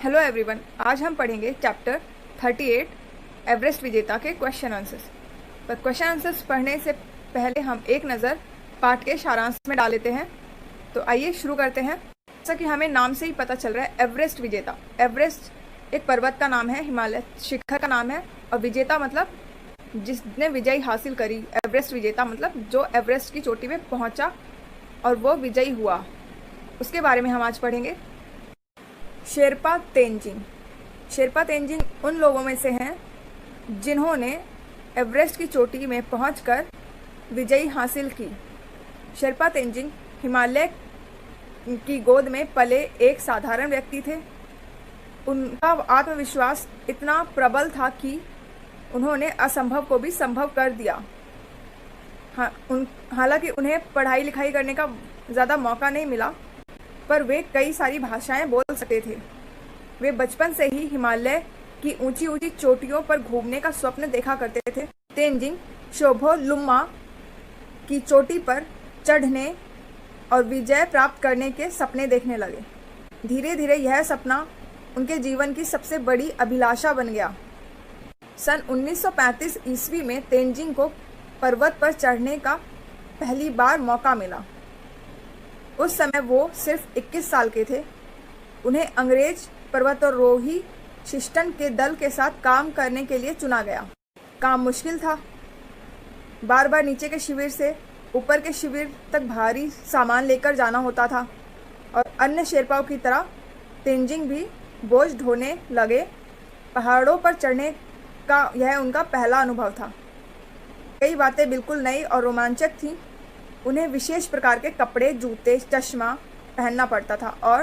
Hello everyone, आज हम पढ़ेंगे चैप्टर 38 एवरेस्ट विजेता के क्वेश्चन आंसर्स। पर क्वेश्चन आंसर्स पढ़ने से पहले हम एक नज़र पाठ के सारांश में डाल लेते हैं। तो आइए शुरू करते हैं। जैसा कि हमें नाम से ही पता चल रहा है, एवरेस्ट विजेता। एवरेस्ट एक पर्वत का नाम है, हिमालय शिखर का नाम है, और विजेता मतलब जिसने विजय हासिल करी। एवरेस्ट विजेता मतलब जो एवरेस्ट की चोटी पे पहुंचा और वो विजयी हुआ, उसके बारे में हम आज पढ़ेंगे। शेरपा तेंजिंग। शेरपा तेंजिंग उन लोगों में से हैं जिन्होंने एवरेस्ट की चोटी में पहुंचकर विजय हासिल की। शेरपा तेंजिंग हिमालय की गोद में पले एक साधारण व्यक्ति थे। उनका आत्मविश्वास इतना प्रबल था कि उन्होंने असंभव को भी संभव कर दिया। हालांकि उन्हें पढ़ाई लिखाई करने का ज़्यादा मौका नहीं मिला, पर वे कई सारी भाषाएं बोल सकते थे। वे बचपन से ही हिमालय की ऊंची ऊंची चोटियों पर घूमने का स्वप्न देखा करते थे। तेंजिंग शोभो लुम्मा की चोटी पर चढ़ने और विजय प्राप्त करने के सपने देखने लगे। धीरे धीरे यह सपना उनके जीवन की सबसे बड़ी अभिलाषा बन गया। सन 1935 ईस्वी में तेंजिंग को पर्वत पर चढ़ने का पहली बार मौका मिला। उस समय वो सिर्फ 21 साल के थे। उन्हें अंग्रेज पर्वतारोही शिस्टन के दल के साथ काम करने के लिए चुना गया। काम मुश्किल था। बार बार नीचे के शिविर से ऊपर के शिविर तक भारी सामान लेकर जाना होता था, और अन्य शेरपाओं की तरह तेंजिंग भी बोझ ढोने लगे। पहाड़ों पर चढ़ने का यह उनका पहला अनुभव था। कई बातें बिल्कुल नई और रोमांचक थीं। उन्हें विशेष प्रकार के कपड़े, जूते, चश्मा पहनना पड़ता था और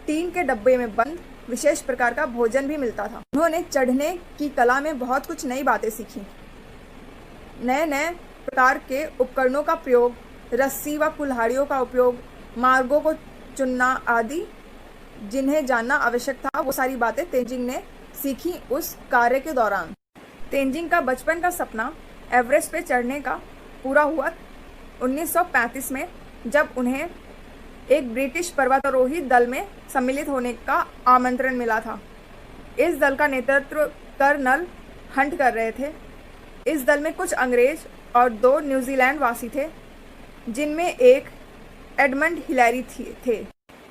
टीन के डब्बे में बंद विशेष प्रकार का भोजन भी मिलता था। उन्होंने चढ़ने की कला में बहुत कुछ नई बातें सीखी। नए नए प्रकार के उपकरणों का प्रयोग, रस्सी व कुल्हाड़ियों का उपयोग, मार्गों को चुनना आदि जिन्हें जानना आवश्यक था, वो सारी बातें तेंजिंग ने सीखी उस कार्य के दौरान। तेंजिंग का बचपन का सपना एवरेस्ट पे चढ़ने का पूरा हुआ 1935 में, जब उन्हें एक ब्रिटिश पर्वतारोही दल में सम्मिलित होने का आमंत्रण मिला था। इस दल का नेतृत्व कर्नल हंट कर रहे थे। इस दल में कुछ अंग्रेज और 2 न्यूजीलैंड वासी थे, जिनमें एक एडमंड हिलैरी थे।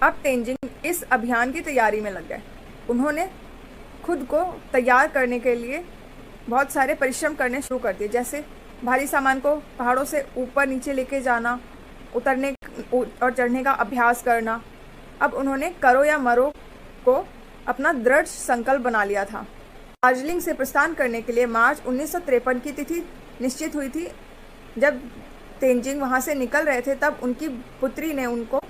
अब तेंजिंग इस अभियान की तैयारी में लग गए। उन्होंने खुद को तैयार करने के लिए बहुत सारे परिश्रम करने शुरू कर दिए, जैसे भारी सामान को पहाड़ों से ऊपर नीचे लेके जाना, उतरने और चढ़ने का अभ्यास करना। अब उन्होंने करो या मरो को अपना दृढ़ संकल्प बना लिया था। दार्जिलिंग से प्रस्थान करने के लिए मार्च 1953 की तिथि निश्चित हुई थी। जब तेंजिंग वहाँ से निकल रहे थे, तब उनकी पुत्री ने उनको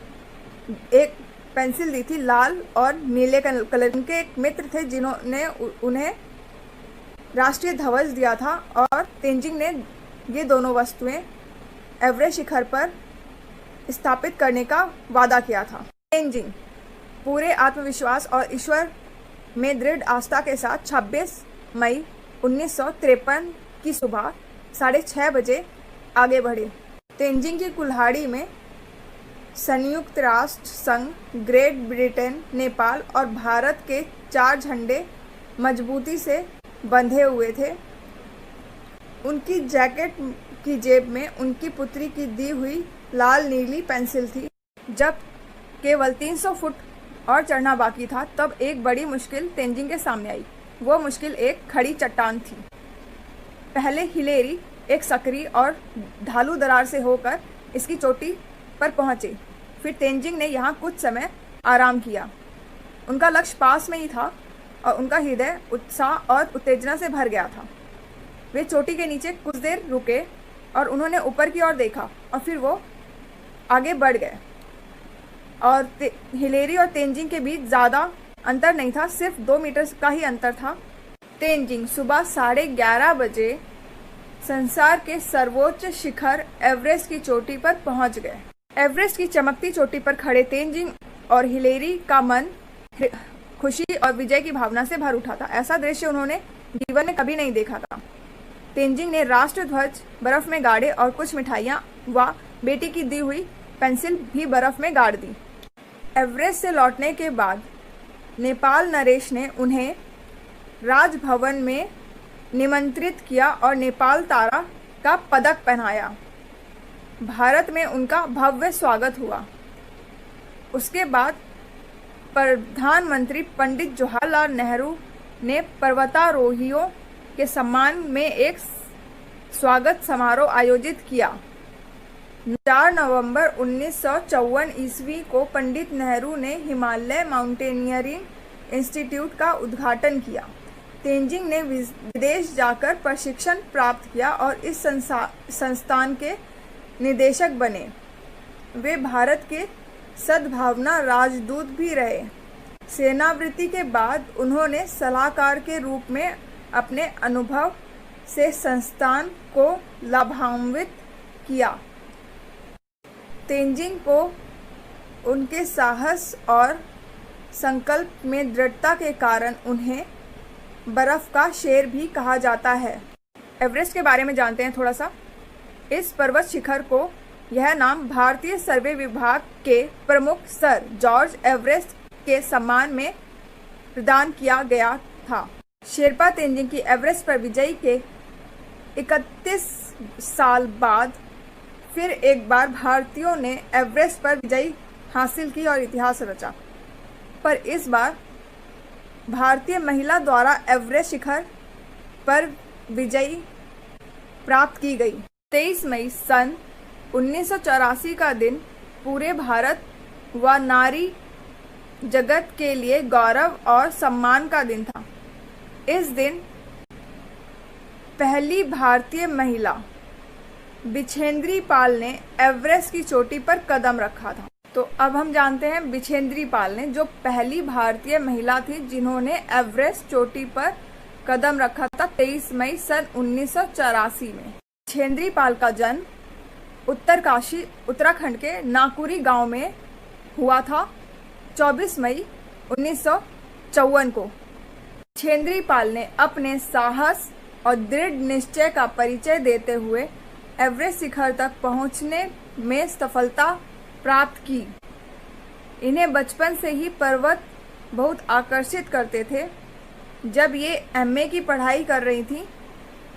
एक पेंसिल दी थी, लाल और नीले कलर। उनके एक मित्र थे जिन्होंने उन्हें राष्ट्रीय ध्वज दिया था, और तेंजिंग ने ये दोनों वस्तुएं एवरेस्ट शिखर पर स्थापित करने का वादा किया था। तेंजिंग पूरे आत्मविश्वास और ईश्वर में दृढ़ आस्था के साथ 26 मई 1953 की सुबह 6:30 बजे आगे बढ़े। तेंजिंग की कुल्हाड़ी में संयुक्त राष्ट्र संघ, ग्रेट ब्रिटेन, नेपाल और भारत के 4 झंडे मजबूती से बंधे हुए थे। उनकी जैकेट की जेब में उनकी पुत्री की दी हुई लाल नीली पेंसिल थी। जब केवल 300 फुट और चढ़ना बाकी था, तब एक बड़ी मुश्किल तेंजिंग के सामने आई। वो मुश्किल एक खड़ी चट्टान थी। पहले हिलेरी एक सकरी और ढालू दरार से होकर इसकी चोटी पर पहुंचे। फिर तेंजिंग ने यहाँ कुछ समय आराम किया। उनका लक्ष्य पास में ही था और उनका हृदय उत्साह और उत्तेजना से भर गया था। वे चोटी के नीचे कुछ देर रुके और उन्होंने ऊपर की ओर देखा, और फिर वो आगे बढ़ गए। और हिलेरी और तेंजिंग के बीच ज़्यादा अंतर नहीं था, सिर्फ 2 मीटर का ही अंतर था। तेंजिंग सुबह 11:30 बजे संसार के सर्वोच्च शिखर एवरेस्ट की चोटी पर पहुंच गए। एवरेस्ट की चमकती चोटी पर खड़े तेंजिंग और हिलेरी का मन खुशी और विजय की भावना से भर उठा था। ऐसा दृश्य उन्होंने जीवन में कभी नहीं देखा था। तेंजिंग ने राष्ट्र ध्वज बर्फ में गाड़े और कुछ मिठाइयाँ व बेटी की दी हुई पेंसिल भी बर्फ में गाड़ दी। एवरेस्ट से लौटने के बाद नेपाल नरेश ने उन्हें राजभवन में निमंत्रित किया और नेपाल तारा का पदक पहनाया। भारत में उनका भव्य स्वागत हुआ। उसके बाद प्रधानमंत्री पंडित जवाहरलाल नेहरू ने पर्वतारोहियों के सम्मान में एक स्वागत समारोह आयोजित किया। 4 नवंबर 1954 ईस्वी को पंडित नेहरू ने हिमालय माउंटेनियरिंग इंस्टीट्यूट का उद्घाटन किया। तेंजिंग ने विदेश जाकर प्रशिक्षण प्राप्त किया और इस संस्थान के निदेशक बने। वे भारत के सद्भावना राजदूत भी रहे। सेनावृत्ति के बाद उन्होंने सलाहकार के रूप में अपने अनुभव से संस्थान को लाभान्वित किया। तेंजिंग को उनके साहस और संकल्प में दृढ़ता के कारण उन्हें बर्फ का शेर भी कहा जाता है। एवरेस्ट के बारे में जानते हैं थोड़ा सा। इस पर्वत शिखर को यह नाम भारतीय सर्वे विभाग के प्रमुख सर जॉर्ज एवरेस्ट के सम्मान में प्रदान किया गया था। शेरपा तेंजिंग की एवरेस्ट पर विजय के 31 साल बाद फिर एक बार भारतीयों ने एवरेस्ट पर विजय हासिल की और इतिहास रचा। पर इस बार भारतीय महिला द्वारा एवरेस्ट शिखर पर विजय प्राप्त की गई। 23 मई सन 1984 का दिन पूरे भारत व नारी जगत के लिए गौरव और सम्मान का दिन था। इस दिन पहली भारतीय महिला बिछेंद्री पाल ने एवरेस्ट की चोटी पर कदम रखा था। तो अब हम जानते हैं बिछेंद्री पाल ने जो पहली भारतीय महिला थी जिन्होंने एवरेस्ट चोटी पर कदम रखा था 23 मई सन 1984 में। बिछेंद्री पाल का जन्म उत्तरकाशी उत्तराखंड के नाकुरी गांव में हुआ था 24 मई 1954 को। बिछेंद्री पाल ने अपने साहस और दृढ़ निश्चय का परिचय देते हुए एवरेस्ट शिखर तक पहुंचने में सफलता प्राप्त की। इन्हें बचपन से ही पर्वत बहुत आकर्षित करते थे। जब ये एमए की पढ़ाई कर रही थी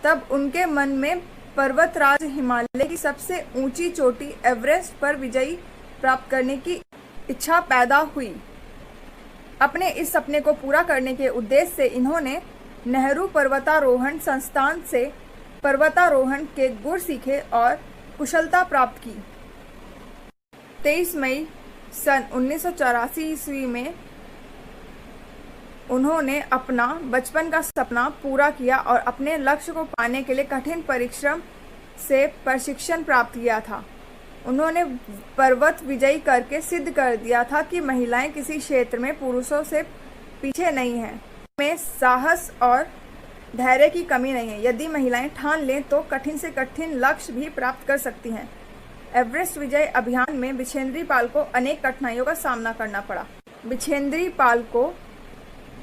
तब उनके मन में पर्वतराज हिमालय की सबसे ऊंची चोटी एवरेस्ट पर विजय प्राप्त करने की इच्छा पैदा हुई। अपने इस सपने को पूरा करने के उद्देश्य से इन्होंने नेहरू पर्वतारोहण संस्थान से पर्वतारोहण के गुर सीखे और कुशलता प्राप्त की। 23 मई सन 1984 ईस्वी में उन्होंने अपना बचपन का सपना पूरा किया और अपने लक्ष्य को पाने के लिए कठिन परिश्रम से प्रशिक्षण प्राप्त किया था। उन्होंने पर्वत विजय करके सिद्ध कर दिया था कि महिलाएं किसी क्षेत्र में पुरुषों से पीछे नहीं हैं। में साहस और धैर्य की कमी नहीं है। यदि महिलाएं ठान लें तो कठिन से कठिन लक्ष्य भी प्राप्त कर सकती हैं। एवरेस्ट विजय अभियान में बिछेंद्री पाल को अनेक कठिनाइयों का सामना करना पड़ा। बिछेंद्री पाल को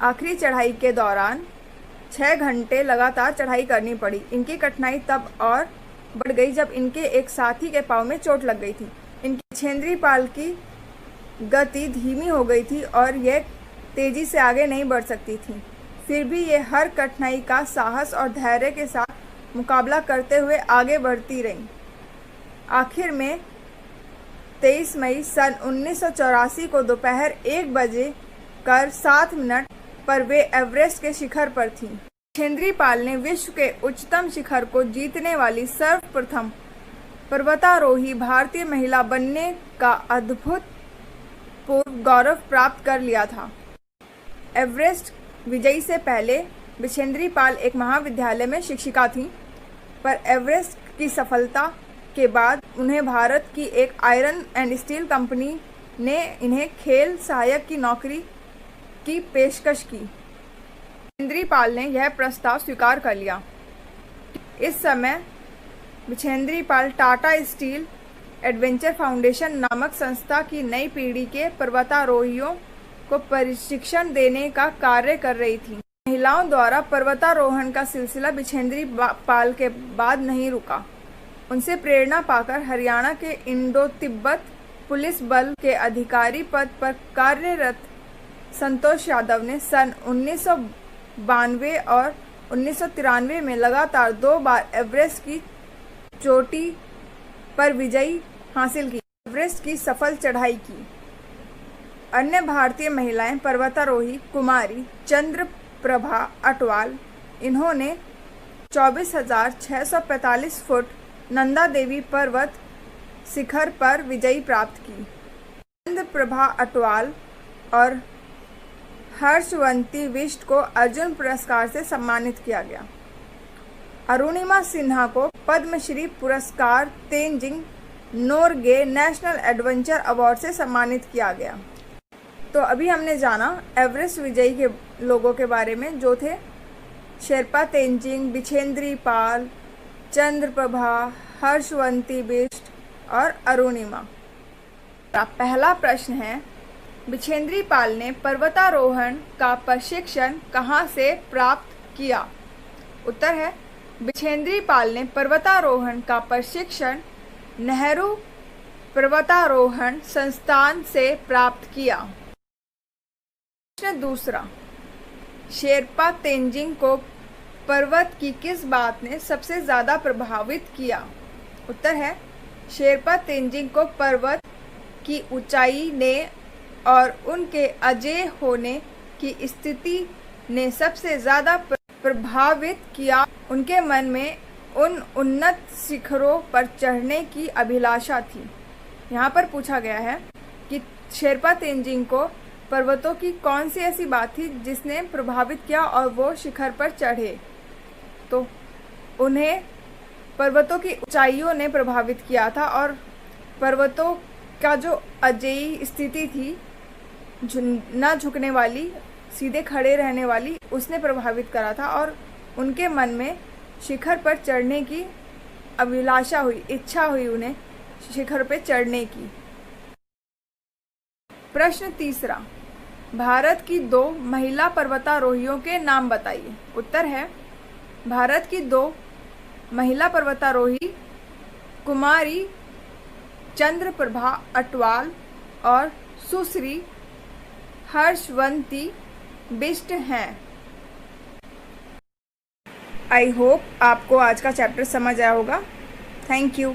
आखिरी चढ़ाई के दौरान 6 घंटे लगातार चढ़ाई करनी पड़ी। इनकी कठिनाई तब और बढ़ गई जब इनके एक साथी के पांव में चोट लग गई थी। इनकी बिछेंद्री पाल की गति धीमी हो गई थी और यह तेजी से आगे नहीं बढ़ सकती थी। फिर भी ये हर कठिनाई का साहस और धैर्य के साथ मुकाबला करते हुए आगे बढ़ती रहीं। आखिर में 23 मई सन 1984 को दोपहर 1 बजे कर 7 मिनट पर वे एवरेस्ट के शिखर पर थीं। बिछेंद्री पाल ने विश्व के उच्चतम शिखर को जीतने वाली सर्वप्रथम पर्वतारोही भारतीय महिला बनने का अद्भुतपूर्व गौरव प्राप्त कर लिया था। एवरेस्ट विजय से पहले बिछेंद्री पाल एक महाविद्यालय में शिक्षिका थीं, पर एवरेस्ट की सफलता के बाद उन्हें भारत की एक आयरन एंड स्टील कंपनी ने इन्हें खेल सहायक की नौकरी की पेशकश की। बिछेंद्री पाल ने यह प्रस्ताव स्वीकार कर लिया। इस समय बिछेंद्री पाल टाटा स्टील एडवेंचर फाउंडेशन नामक संस्था की नई पीढ़ी के पर्वतारोहियों को प्रशिक्षण देने का कार्य कर रही थी। महिलाओं द्वारा पर्वतारोहण का सिलसिला बिछेंद्री पाल के बाद नहीं रुका। उनसे प्रेरणा पाकर हरियाणा के इंडो तिब्बत पुलिस बल के अधिकारी पद पर कार्यरत संतोष यादव ने सन 1992 और 1993 में लगातार 2 बार एवरेस्ट की चोटी पर विजय हासिल की, एवरेस्ट की सफल चढ़ाई की। अन्य भारतीय महिलाएं पर्वतारोही कुमारी चंद्र प्रभा अटवाल, इन्होंने 24,645 फुट नंदा देवी पर्वत शिखर पर विजय प्राप्त की। चंद्र प्रभा अटवाल और हर्षवंती बिष्ट को अर्जुन पुरस्कार से सम्मानित किया गया। अरुणिमा सिन्हा को पद्मश्री पुरस्कार Tenzing Norgay national adventure award से सम्मानित किया गया। तो अभी हमने जाना एवरेस्ट विजयी के लोगों के बारे में, जो थे शेरपा तेंजिंग, बिछेंद्री पाल, चंद्रप्रभा, हर्षवंती बिष्ट और अरुणिमा। पहला प्रश्न है, बिछेंद्री पाल ने पर्वतारोहण का प्रशिक्षण कहाँ से प्राप्त किया? उत्तर है, बिछेंद्री पाल ने पर्वतारोहण का प्रशिक्षण नेहरू पर्वतारोहण संस्थान से प्राप्त किया। प्रश्न दूसरा, शेरपा तेंजिंग को पर्वत की किस बात ने सबसे ज़्यादा प्रभावित किया? उत्तर है, शेरपा तेंजिंग को पर्वत की ऊंचाई ने और उनके अजेय होने की स्थिति ने सबसे ज़्यादा प्रभावित किया। उनके मन में उन उन्नत शिखरों पर चढ़ने की अभिलाषा थी। यहाँ पर पूछा गया है कि शेरपा तेंजिंग को पर्वतों की कौन सी ऐसी बात थी जिसने प्रभावित किया और वो शिखर पर चढ़े? तो उन्हें पर्वतों की ऊंचाइयों ने प्रभावित किया था और पर्वतों का जो अजेय स्थिति थी, न झुकने वाली, सीधे खड़े रहने वाली, उसने प्रभावित करा था और उनके मन में शिखर पर चढ़ने की अभिलाषा हुई, इच्छा हुई उन्हें शिखर पर चढ़ने की। प्रश्न तीसरा, भारत की 2 महिला पर्वतारोहियों के नाम बताइए। उत्तर है, भारत की 2 महिला पर्वतारोही कुमारी चंद्रप्रभा अटवाल और सुश्री हर्षवंती बिष्ट हैं। आई होप आपको आज का चैप्टर समझ आया होगा। Thank you.